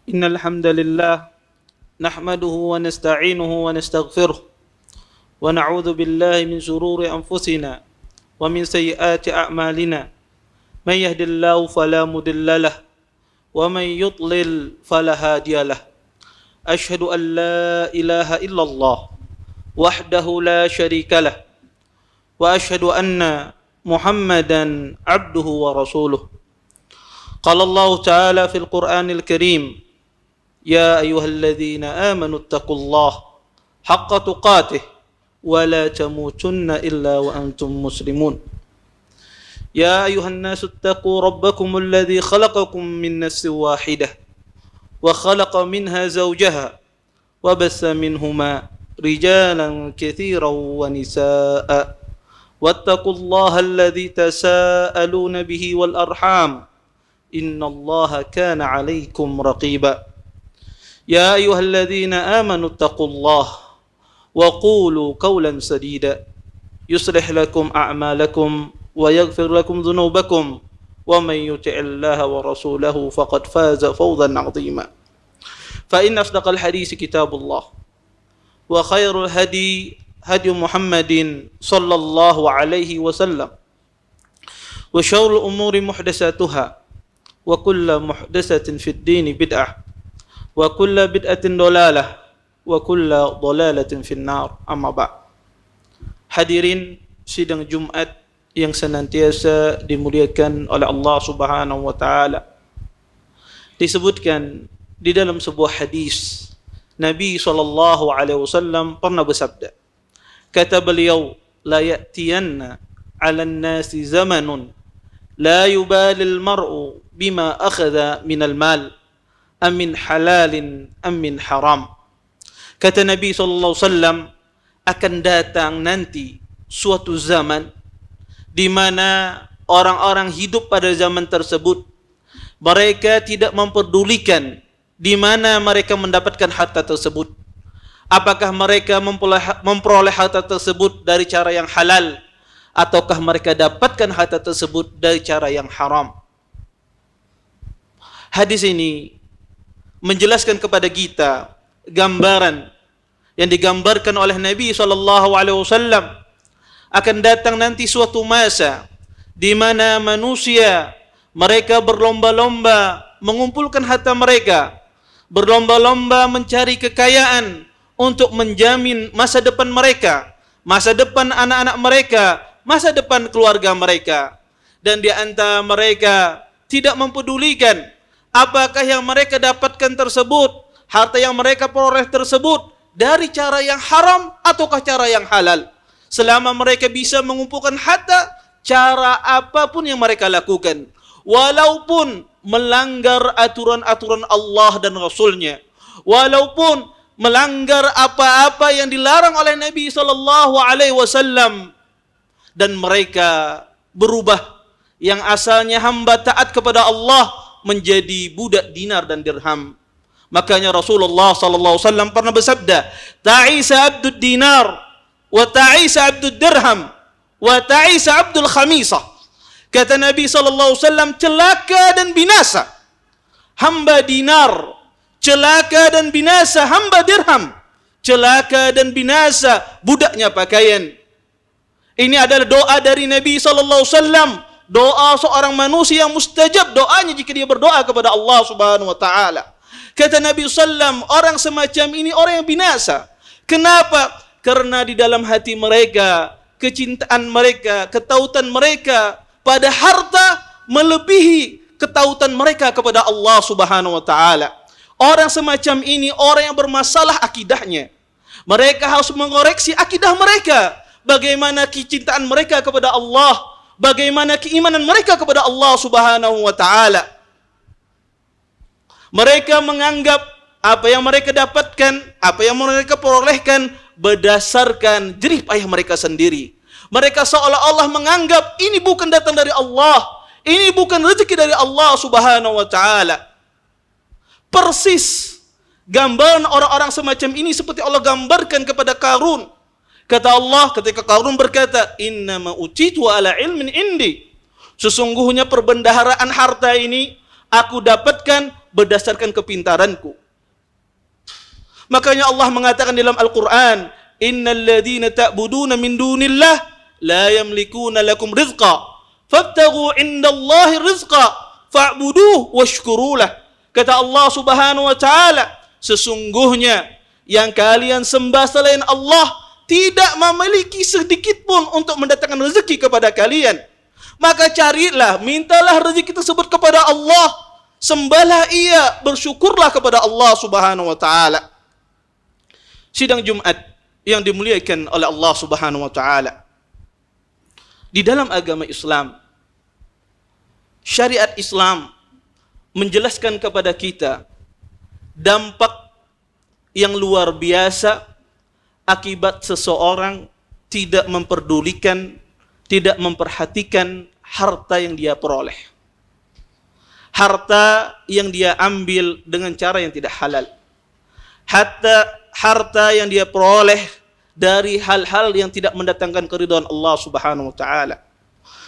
إن الحمد لله نحمده ونستعينه ونستغفره ونعوذ بالله من شرور أنفسنا ومن سيئات أعمالنا من يهد الله فلا مضل له ومن يضلل فلا هادي له أشهد أن لا إله إلا الله وحده لا شريك له وأشهد أن محمدا عبده ورسوله قال الله تعالى في القرآن الكريم يا أيها الذين آمنوا اتقوا الله حق تقاته ولا تموتن إلا وأنتم مسلمون يا أيها الناس اتقوا ربكم الذي خلقكم من نفس واحدة وخلق منها زوجها وبث منهما رجالا كثيرا ونساء واتقوا الله الذي تساءلون به والأرحام إن الله كان عليكم رقيبا يا أيها الذين آمنوا اتقوا الله وقولوا قولا سديدا يصلح لكم أعمالكم ويغفر لكم ذنوبكم ومن يطع الله ورسوله فقد فاز فوزا عظيما فإن أصدق الحديث كتاب الله وخير الهدي هدي محمد صلى الله عليه وسلم وشر الأمور محدثاتها وكل محدثة في الدين بدعة وكل بدعة ضلالة وكل ضلالة في النار أما بعد. Hadirin sidang Jumat yang senantiasa dimuliakan oleh Allah Subhanahu wa taala. Disebutkan di dalam sebuah hadis Nabi SAW pernah bersabda, kata beliau, la ya'tiyanna 'alan nasi zamanun la yubali al-mar'u bima akhadha min al-mal am min halalin am min haram. Kata Nabi SAW, akan datang nanti suatu zaman di mana orang-orang hidup pada zaman tersebut mereka tidak memperdulikan di mana mereka mendapatkan harta tersebut. Apakah mereka memperoleh harta tersebut dari cara yang halal ataukah mereka dapatkan harta tersebut dari cara yang haram. Hadis ini menjelaskan kepada kita gambaran yang digambarkan oleh Nabi SAW akan datang nanti suatu masa di mana manusia mereka berlomba-lomba mengumpulkan harta mereka, berlomba-lomba mencari kekayaan untuk menjamin masa depan mereka, masa depan anak-anak mereka, masa depan keluarga mereka. Dan di antara mereka tidak mempedulikan apakah yang mereka dapatkan tersebut, harta yang mereka peroleh tersebut dari cara yang haram ataukah cara yang halal. Selama mereka bisa mengumpulkan harta, cara apapun yang mereka lakukan, walaupun melanggar aturan-aturan Allah dan Rasulnya, walaupun melanggar apa-apa yang dilarang oleh Nabi SAW, dan mereka berubah yang asalnya hamba taat kepada Allah menjadi budak dinar dan dirham. Makanya Rasulullah SAW pernah bersabda, ta'isa abdud dinar wa ta'isa abdud dirham wa ta'isa abdul khamisah. Kata Nabi SAW, celaka dan binasa hamba dinar, celaka dan binasa hamba dirham, celaka dan binasa budaknya pakaian. Ini adalah doa dari Nabi SAW, doa seorang manusia yang mustajab doanya jika dia berdoa kepada Allah Subhanahu wa taala. Kata Nabi SAW, orang semacam ini orang yang binasa. Kenapa? Karena di dalam hati mereka, kecintaan mereka, ketautan mereka pada harta melebihi ketautan mereka kepada Allah Subhanahu wa taala. Orang semacam ini orang yang bermasalah akidahnya. Mereka harus mengoreksi akidah mereka. Bagaimana kecintaan mereka kepada Allah, bagaimana keimanan mereka kepada Allah Subhanahu wa taala. Mereka menganggap apa yang mereka dapatkan, apa yang mereka perolehkan berdasarkan jerih payah mereka sendiri. Mereka seolah-olah menganggap ini bukan datang dari Allah, ini bukan rezeki dari Allah Subhanahu wa taala. Persis gambaran orang-orang semacam ini seperti Allah gambarkan kepada Qarun. Kata Allah ketika Qarun berkata, innama utitu ala ilmin indi. Sesungguhnya perbendaharaan harta ini aku dapatkan berdasarkan kepintaranku. Makanya Allah mengatakan dalam Al-Quran, innal ladzina ta'buduna min dunillah la yamlikuna lakum rizqa fabtaghu indallahi rizqa fa'buduhu washkurulah. Kata Allah Subhanahu wa taala, sesungguhnya yang kalian sembah selain Allah tidak memiliki sedikit pun untuk mendatangkan rezeki kepada kalian. Maka carilah, mintalah rezeki tersebut kepada Allah, sembahlah Ia, bersyukurlah kepada Allah Subhanahu wa taala. Sidang Jumat yang dimuliakan oleh Allah Subhanahu wa taala. Di dalam agama Islam, syariat Islam menjelaskan kepada kita dampak yang luar biasa akibat seseorang tidak memperdulikan, tidak memperhatikan harta yang dia peroleh. Harta yang dia ambil dengan cara yang tidak halal. Harta yang dia peroleh dari hal-hal yang tidak mendatangkan keridhaan Allah Subhanahu wa taala.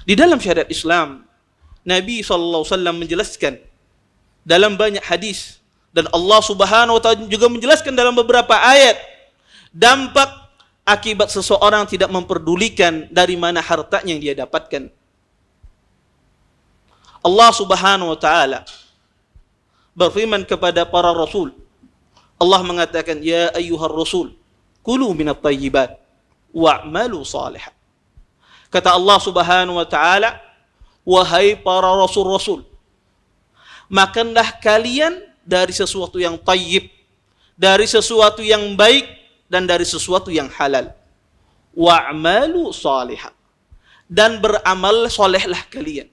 Di dalam syariat Islam, Nabi sallallahu alaihi wasallam menjelaskan dalam banyak hadis, dan Allah Subhanahu wa taala juga menjelaskan dalam beberapa ayat dampak akibat seseorang tidak memperdulikan dari mana hartanya yang dia dapatkan. Allah Subhanahu wa taala berfirman kepada para rasul. Allah mengatakan, ya ayyuhar rasul, kulu minat tayyibat wa'malu salihan. Kata Allah Subhanahu wa taala, wahai para rasul-rasul, makanlah kalian dari sesuatu yang tayyib, dari sesuatu yang baik, dan dari sesuatu yang halal. Wa'malu salihan, dan beramal solehlah kalian.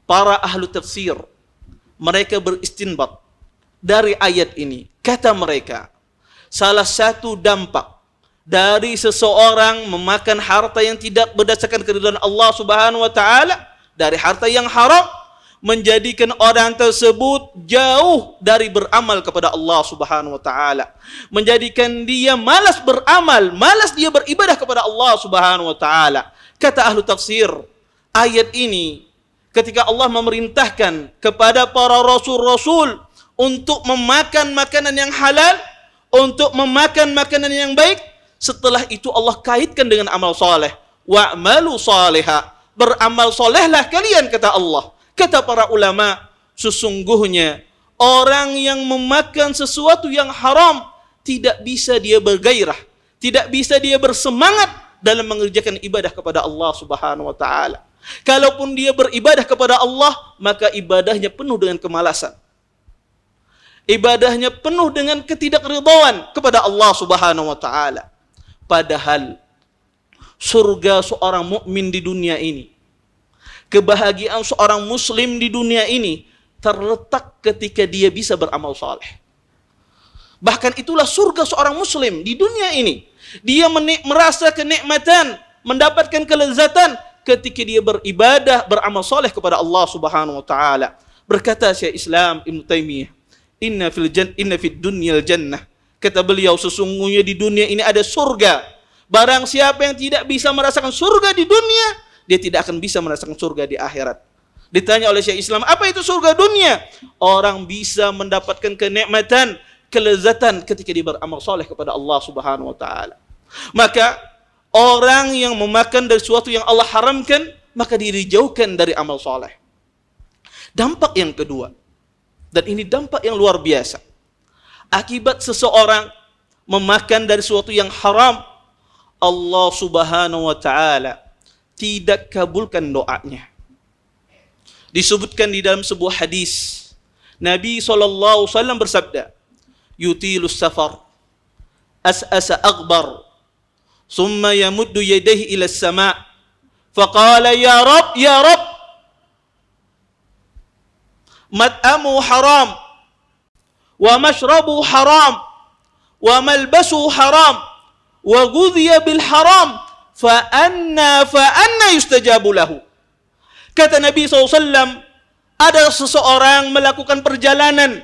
Para ahlu tafsir, mereka beristinbat dari ayat ini. Kata mereka, salah satu dampak dari seseorang memakan harta yang tidak berdasarkan keridhaan Allah Subhanahu wa taala, dari harta yang haram, menjadikan orang tersebut jauh dari beramal kepada Allah Subhanahu wa taala, menjadikan dia malas beramal, malas dia beribadah kepada Allah Subhanahu wa taala. Kata ahlu tafsir, ayat ini ketika Allah memerintahkan kepada para rasul-rasul untuk memakan makanan yang halal, untuk memakan makanan yang baik, setelah itu Allah kaitkan dengan amal soleh. Wa'malu saliha, beramal solehlah kalian, kata Allah. Kata para ulama, sesungguhnya orang yang memakan sesuatu yang haram tidak bisa dia bergairah, tidak bisa dia bersemangat dalam mengerjakan ibadah kepada Allah Subhanahu wa taala. Kalaupun dia beribadah kepada Allah, maka ibadahnya penuh dengan kemalasan. Ibadahnya penuh dengan ketidakridhaan kepada Allah Subhanahu wa taala. Padahal surga seorang mukmin di dunia ini, kebahagiaan seorang muslim di dunia ini terletak ketika dia bisa beramal saleh. Bahkan itulah surga seorang muslim di dunia ini. Dia merasa kenikmatan, mendapatkan kelezatan ketika dia beribadah, beramal saleh kepada Allah Subhanahu wa taala. Berkata Syekh Islam Ibnu Taimiyah, Inna fid dunyal jannah. Kata beliau, sesungguhnya di dunia ini ada surga. Barang siapa yang tidak bisa merasakan surga di dunia, dia tidak akan bisa merasakan surga di akhirat. Ditanya oleh Syekh Islam, apa itu surga dunia? Orang bisa mendapatkan kenikmatan, kelezatan ketika dia beramal soleh kepada Allah Subhanahu wa taala. Maka orang yang memakan dari sesuatu yang Allah haramkan, maka dia dijauhkan dari amal soleh. Dampak yang kedua, dan ini dampak yang luar biasa. Akibat seseorang memakan dari sesuatu yang haram, Allah Subhanahu wa taala tidak kabulkan doanya. Disebutkan di dalam sebuah hadis, Nabi SAW bersabda, yutilus safar, as'asa aghbar, summa yamuddu yadayhi ila as-sama' faqala ya Rab, mat'amu haram, wa mashrabu haram, wa malbasu haram, wa ghudhiya bil haram, fa anna yustajabu lahu. Kata Nabi SAW, ada seseorang melakukan perjalanan,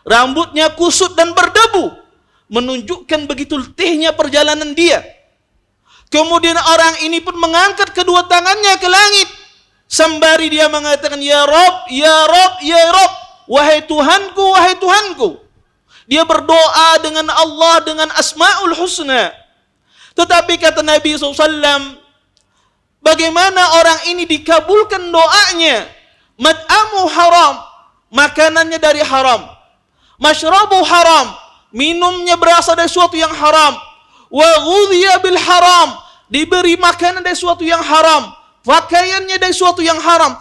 rambutnya kusut dan berdebu, menunjukkan begitu letihnya perjalanan dia. Kemudian orang ini pun mengangkat kedua tangannya ke langit, sembari dia mengatakan, ya Rob, ya Rob, ya Rob, wahai Tuhanku, wahai Tuhanku. Dia berdoa dengan Allah dengan Asmaul Husna. Tetapi kata Nabi SAW, bagaimana orang ini dikabulkan doanya? Mat'amu haram, makanannya dari haram. Mashrabu haram, minumnya berasal dari sesuatu yang haram. Wa ghudhiya bil haram, diberi makanan dari sesuatu yang haram. Pakaiannya dari sesuatu yang haram.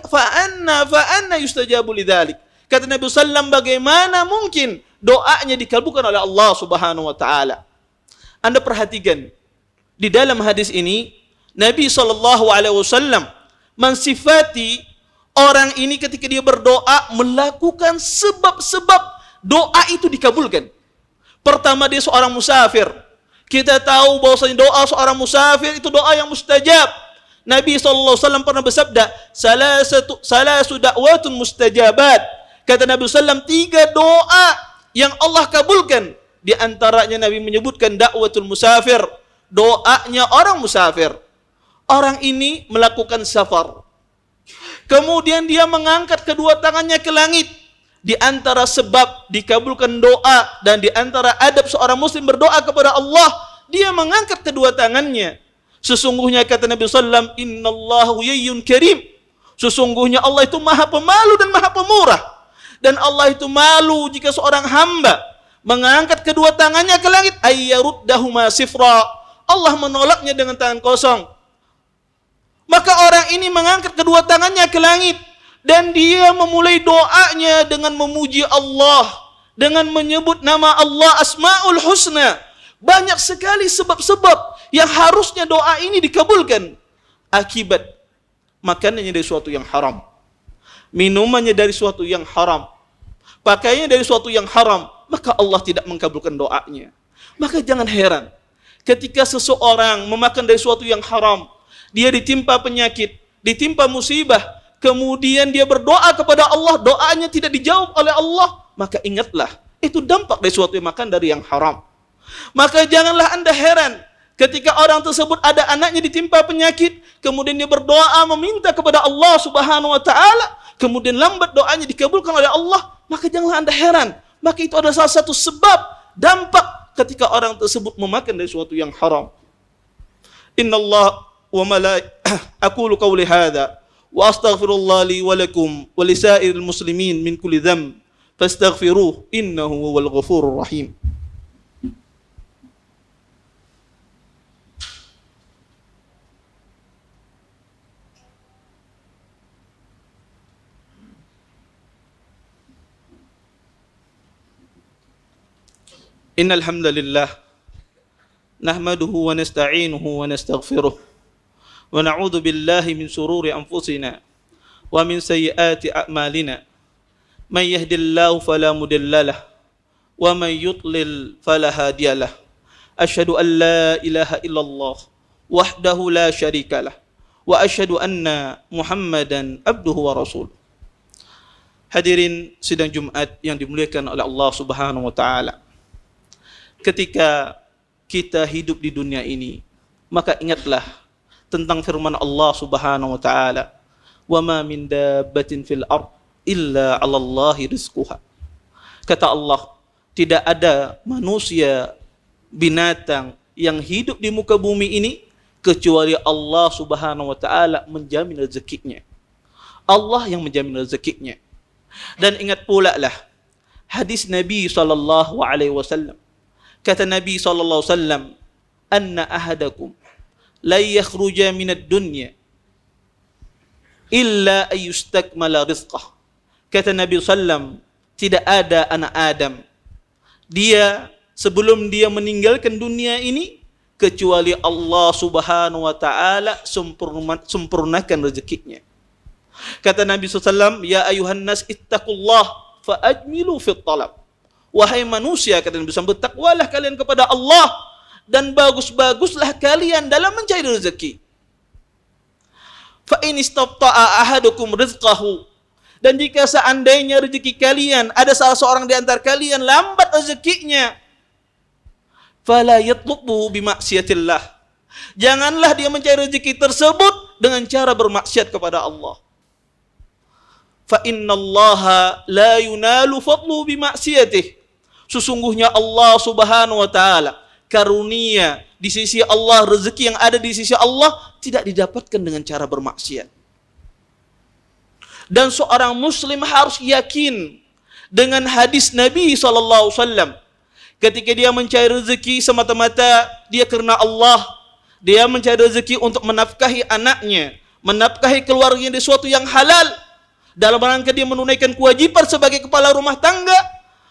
Fa'anna yustajabu lidzalik. Kata Nabi SAW, bagaimana mungkin doanya dikabulkan oleh Allah Subhanahu wa taala? Anda perhatikan di dalam hadis ini Nabi SAW mensifati orang ini ketika dia berdoa melakukan sebab-sebab doa itu dikabulkan. Pertama, dia seorang musafir. Kita tahu bahwasanya doa seorang musafir itu doa yang mustajab. Nabi SAW pernah bersabda, salasu da'watun mustajabat. Kata Nabi SAW, 3 doa yang Allah kabulkan. Di antaranya Nabi menyebutkan da'watul musafir, doanya orang musafir. Orang ini melakukan safar. Kemudian dia mengangkat kedua tangannya ke langit. Di antara sebab dikabulkan doa dan di antara adab seorang muslim berdoa kepada Allah, dia mengangkat kedua tangannya. Sesungguhnya kata Nabi SAW, innallahu yayyun karim. Sesungguhnya Allah itu maha pemalu dan maha pemurah. Dan Allah itu malu jika seorang hamba mengangkat kedua tangannya ke langit, ayyaruddahuma sifra. Allah menolaknya dengan tangan kosong. Maka orang ini mengangkat kedua tangannya ke langit dan dia memulai doanya dengan memuji Allah, dengan menyebut nama Allah Asmaul Husna. Banyak sekali sebab-sebab yang harusnya doa ini dikabulkan. Akibat makanannya dari suatu yang haram, minumannya dari suatu yang haram, pakaiannya dari suatu yang haram, maka Allah tidak mengabulkan doanya. Maka jangan heran ketika seseorang memakan dari suatu yang haram, dia ditimpa penyakit, ditimpa musibah, kemudian dia berdoa kepada Allah, doanya tidak dijawab oleh Allah, maka ingatlah, itu dampak dari suatu yang makan dari yang haram. Maka janganlah Anda heran ketika orang tersebut ada anaknya ditimpa penyakit, kemudian dia berdoa meminta kepada Allah Subhanahu wa taala, kemudian lambat doanya dikabulkan oleh Allah, maka janganlah Anda heran. Maka itu adalah salah satu sebab dampak ketika orang tersebut memakan dari sesuatu yang haram. Innallah wa aqulu qawli hadza wa astaghfirullah li wa lakum wa lisairil muslimin min kulli dhanb fastaghfiruhu innahu huwal ghafurur rahim. Innal hamdalillah nahmaduhu wa nasta'inuhu wa nastaghfiruh wa na'udzu billahi min shururi anfusina wa min sayyiati a'malina. May yahdihillahu fala mudilla lahu wa may yudlil fala hadiya lahu. Asyhadu an la ilaha illallah wahdahu la syarika lah wa asyhadu anna Muhammadan abduhu wa rasuluh. Hadirin sidang Jumat yang dimuliakan oleh Allah Subhanahu wa taala. Ketika kita hidup di dunia ini, maka ingatlah tentang firman Allah Subhanahu wa taala, "Wa ma min dabbatin fil ard illa 'alallahi rizquha." Kata Allah, tidak ada manusia, binatang yang hidup di muka bumi ini kecuali Allah Subhanahu wa taala menjamin rezekinya. Allah yang menjamin rezekinya. Dan ingat pula lah hadis Nabi sallallahu alaihi wasallam. Kata Nabi SAW, anna ahadakum la yakhruja minad dunya illa ayustakmala rizqah. Kata Nabi SAW, tidak ada anak Adam, dia sebelum dia meninggalkan dunia ini, kecuali Allah Subhanahu wa ta'ala sempurnakan rezekinya. Kata Nabi SAW, ya ayuhan nas ittaqullah fa ajmilu fit talab. Wahai manusia, kata Nabi SAW, bertakwalah kalian kepada Allah dan bagus-baguslah kalian dalam mencari rezeki. Fa in istabta'a ahadukum rizqahu, dan jika seandainya rezeki kalian, ada salah seorang di antara kalian lambat rezekinya, fala yatlubu bimaksiatillah, janganlah dia mencari rezeki tersebut dengan cara bermaksiat kepada Allah. fa innallaha la yunalu fadlu bimaksiyatih. Sesungguhnya Allah Subhanahu wa taala, karunia di sisi Allah, rezeki yang ada di sisi Allah tidak didapatkan dengan cara bermaksiat. Dan seorang muslim harus yakin dengan hadis Nabi SAW. Ketika dia mencari rezeki semata-mata dia karena Allah, dia mencari rezeki untuk menafkahi anaknya, menafkahi keluarganya di suatu yang halal, dalam rangka dia menunaikan kewajiban sebagai kepala rumah tangga,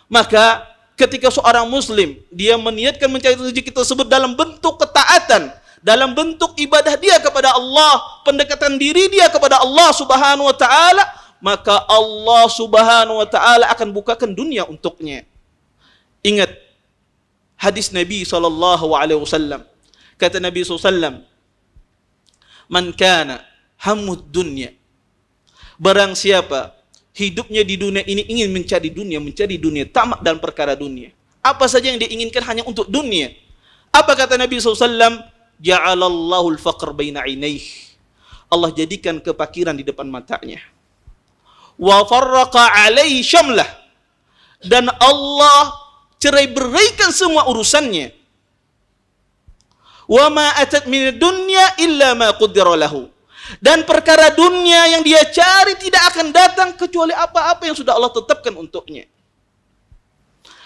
maka ketika seorang muslim dia meniatkan mencari rezeki tersebut dalam bentuk ketaatan, dalam bentuk ibadah dia kepada Allah, pendekatan diri dia kepada Allah Subhanahu wa taala, maka Allah Subhanahu wa taala akan bukakan dunia untuknya. Ingat hadis Nabi sallallahu alaihi wasallam. Kata Nabi SAW, man kana hammud dunya, barang siapa hidupnya di dunia ini ingin mencari dunia, tamak dalam perkara dunia, apa saja yang diinginkan hanya untuk dunia. Apa kata Nabi SAW? Ja'alallahu al-faqr baina ainaih, Allah jadikan kefakiran di depan matanya. Wa farraqa alaihi syamlah, dan Allah cerai beraikan semua urusannya. Wa ma atat min dunya illa ma qaddara lahu, dan perkara dunia yang dia cari tidak akan datang kecuali apa-apa yang sudah Allah tetapkan untuknya.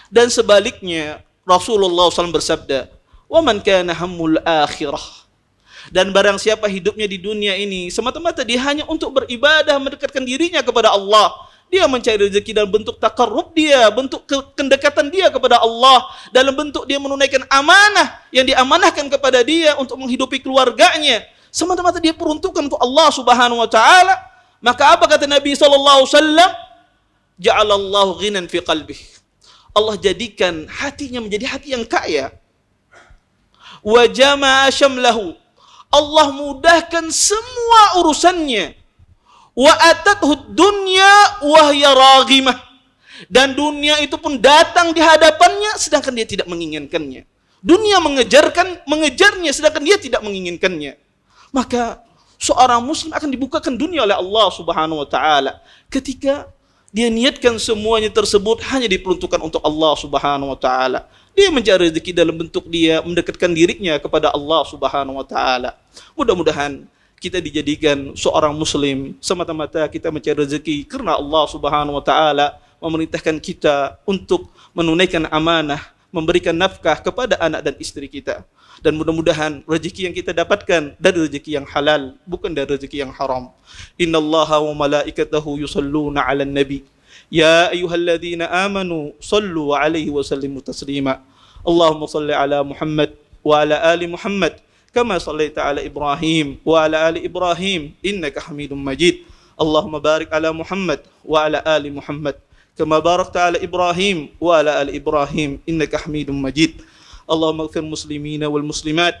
Dan sebaliknya Rasulullah SAW bersabda, wa man kana hammul akhirah, dan barang siapa hidupnya di dunia ini semata-mata dia hanya untuk beribadah, mendekatkan dirinya kepada Allah, dia mencari rezeki dalam bentuk takarrub dia, bentuk kedekatan dia kepada Allah, dalam bentuk dia menunaikan amanah yang diamanahkan kepada dia untuk menghidupi keluarganya, semata-mata dia peruntukkan untuk Allah Subhanahu wa taala, maka apa kata Nabi sallallahu alaihi wasallam? Ja'alallahu ghinan fi qalbih, Allah jadikan hatinya menjadi hati yang kaya. Wa jama'a syamlahu, Allah mudahkan semua urusannya. Wa atathu dunya wa hiya raghimah, dan dunia itu pun datang di hadapannya sedangkan dia tidak menginginkannya. Dunia mengejarnya sedangkan dia tidak menginginkannya. Maka seorang muslim akan dibukakan dunia oleh Allah Subhanahu wa taala ketika dia niatkan semuanya tersebut hanya diperuntukkan untuk Allah Subhanahu wa taala. Dia mencari rezeki dalam bentuk dia mendekatkan dirinya kepada Allah Subhanahu wa taala. Mudah-mudahan kita dijadikan seorang muslim semata-mata kita mencari rezeki karena Allah Subhanahu wa taala memerintahkan kita untuk menunaikan amanah, memberikan nafkah kepada anak dan istri kita. Dan mudah-mudahan rezeki yang kita dapatkan dari rezeki yang halal, bukan dari rezeki yang haram. Innallaha wa malaikatahu yusalluna 'alan nabi. Ya ayyuhalladzina amanu sallu 'alaihi wa sallimu taslima. Allahumma shalli 'ala Muhammad wa 'ala ali Muhammad kama shallaita 'ala Ibrahim wa 'ala ali Ibrahim innaka Hamidum Majid. Allahumma barik 'ala Muhammad wa 'ala ali Muhammad kama barakta 'ala Ibrahim wa 'ala ali Ibrahim innaka Hamidum Majid. Allahumma ighfir muslimina wal muslimat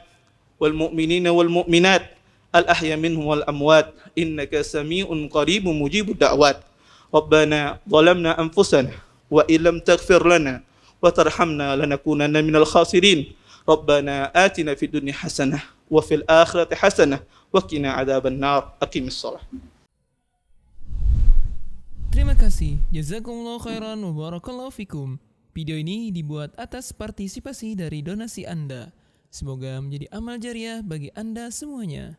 wal mu'minina wal mu'minat al ahya minhum wal amwat innaka sami'un qaribun mujibud da'wat. Rabbana zalamna anfusana wa illam taghfir lana wa tarhamna lanakunanna minal khasirin. Rabbana atina fid dunya hasanah wa fil akhirati hasanah wa qina adzaban nar. Aqimis shalah. Terima kasih. Jazakumullahu khairan wa barakallahu fikum. Video ini dibuat atas partisipasi dari donasi Anda. Semoga menjadi amal jariah bagi Anda semuanya.